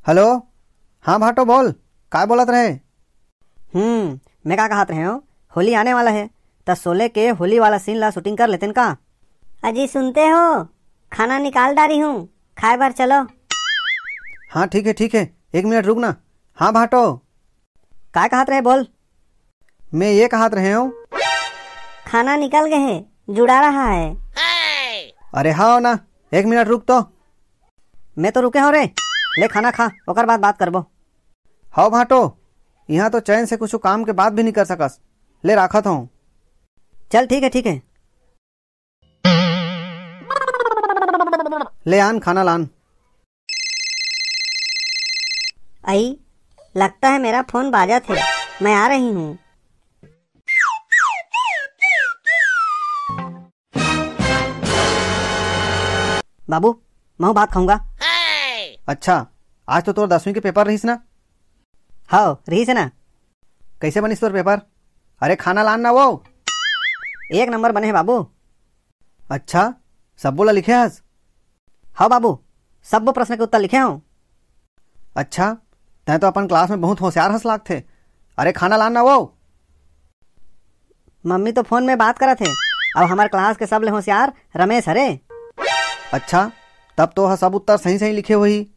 Hello. हाँ भाटो बोल, काय बोलत रहे? मैं का कहत रहे हो, होली आने वाला है तो सोले के होली वाला सीन ला शूटिंग कर लेते का। अजी सुनते हो, खाना निकाल डारी हूँ, खाए बार चलो। हाँ ठीक है, 1 मिनट रुक ना। हाँ भाटो, काय कहत रहे बोल। मैं ये कहत रहे हूँ, खाना निकल गए हैं, जुड़ा रहा है। अरे हाँ ना, 1 मिनट रुक तो। मैं तो रुके हो रे, ले खाना खा ओकर बाद बात करबो। हाँ भाटो, यहाँ तो चैन से कुछ काम के बात भी नहीं कर सकस, ले राखत हूँ। चल ठीक है। ले आन खाना लान। आई, लगता है मेरा फोन बाजा थे, मैं आ रही हूँ। बाबू मैं बात खाऊंगा। अच्छा, आज तो तोर 10वीं के पेपर रहीस ना? हाँ रही से ना। कैसे बनिस तोर पेपर? अरे खाना लान ना वो। 1 नंबर बने हैं बाबू। अच्छा, सब बोला लिखे हस? हाँ बाबू, सब वो प्रश्न के उत्तर लिखे हूँ। अच्छा, तै तो अपन क्लास में बहुत होशियार हंस लाग थे। अरे खाना लान ना वो। मम्मी तो फोन में बात करा थे, अब हमारे क्लास के सब ले होशियार रमेश हरे। अच्छा, तब तो सब उत्तर सही लिखे हुई।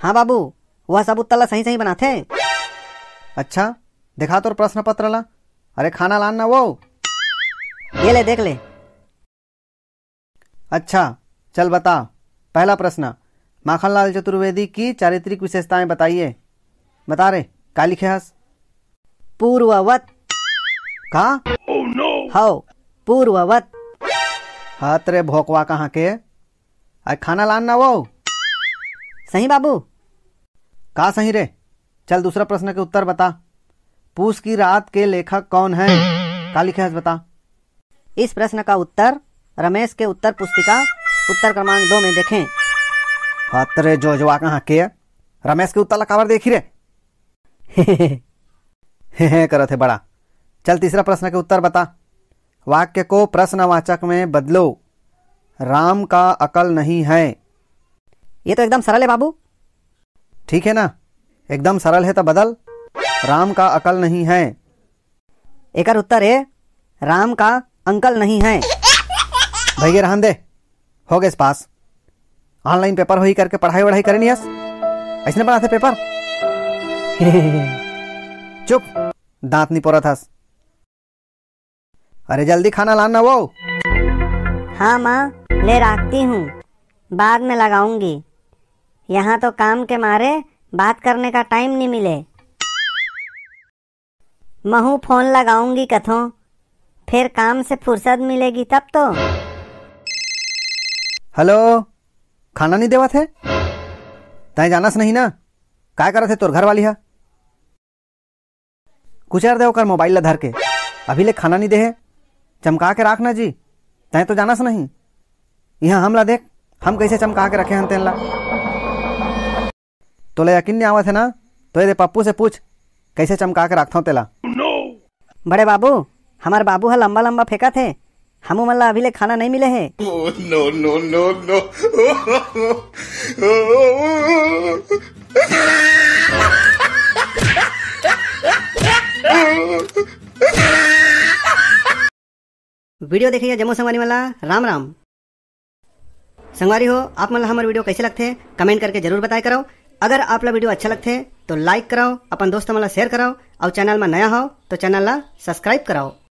हाँ बाबू, वह सब उत्तर ला सही बनाते। अच्छा, दिखा तोर प्रश्न पत्र ला। अरे खाना लान ना वो। ये ले देख ले। अच्छा चल बता। पहला प्रश्न, माखनलाल चतुर्वेदी की चारित्रिक विशेषताएं बताइए। बता रे, का लिखे हस? पूर्ववत। का? हाँ पूर्ववत। हाथ रे भोकवा कहाँ के? आज खाना लान ना वो। सही बाबू। का सही रे? चल दूसरा प्रश्न के उत्तर बता। पूस की रात के लेखक कौन है? का लिखे हस बता। इस प्रश्न का उत्तर रमेश के उत्तर पुस्तिका उत्तर क्रमांक 2 में देखें। हाथ रे जोजवा कहाँ के? रमेश के उत्तर ला काबर देखी रे? हे करत है बड़ा। चल तीसरा प्रश्न के उत्तर बता। वाक्य को प्रश्नवाचक में बदलो। राम का अकल नहीं है। ये तो एकदम सरल है बाबू। ठीक है ना, एकदम सरल है तो बदल। राम का अकल नहीं है। एकर उत्तर है राम का अंकल नहीं है। भैया रहन दे, हो गए पास। ऑनलाइन पेपर हो ही करके पढ़ाई करे नहीं हस? ऐसने बनाते पेपर? चुप, दांत नहीं पोरत हस। अरे जल्दी खाना लाना वो। हाँ माँ, ले रखती हूँ, बाद में लगाऊंगी। यहाँ तो काम के मारे बात करने का टाइम नहीं मिले। महू फोन लगाऊंगी कथों, फिर काम से फुर्सत मिलेगी तब तो। हेलो, खाना नहीं देवा थे? तय जानस नहीं ना, काय करत थे तोर घर वाली है? कुछ यार दे ओकर मोबाइल ला धर के, अभी ले खाना नहीं दे है, चमका के राखना जी। तय तो जानस नहीं, यहाँ हमला देख, हम कैसे चमका के रखे हैं तेन ला। तो ले यकीन नहीं आवत है ना, तो ये पप्पू से पूछ कैसे चमका के रखता हूँ तेला। बड़े बाबू, हमारे बाबू है लंबा लंबा फेंका थे, हमू मन ला अभी ले खाना नहीं मिले है। नो। वीडियो देखिए जम्मू संगवारी वाला राम राम। संगवारी हो, आप मतलब हमारे वीडियो कैसे लगते हैं कमेंट करके जरूर बताया करो। अगर आप ला वीडियो अच्छा लगते है तो लाइक कराओ, अपन दोस्तों वाला शेयर कराओ, और चैनल में नया हो तो चैनल ला सब्सक्राइब कराओ।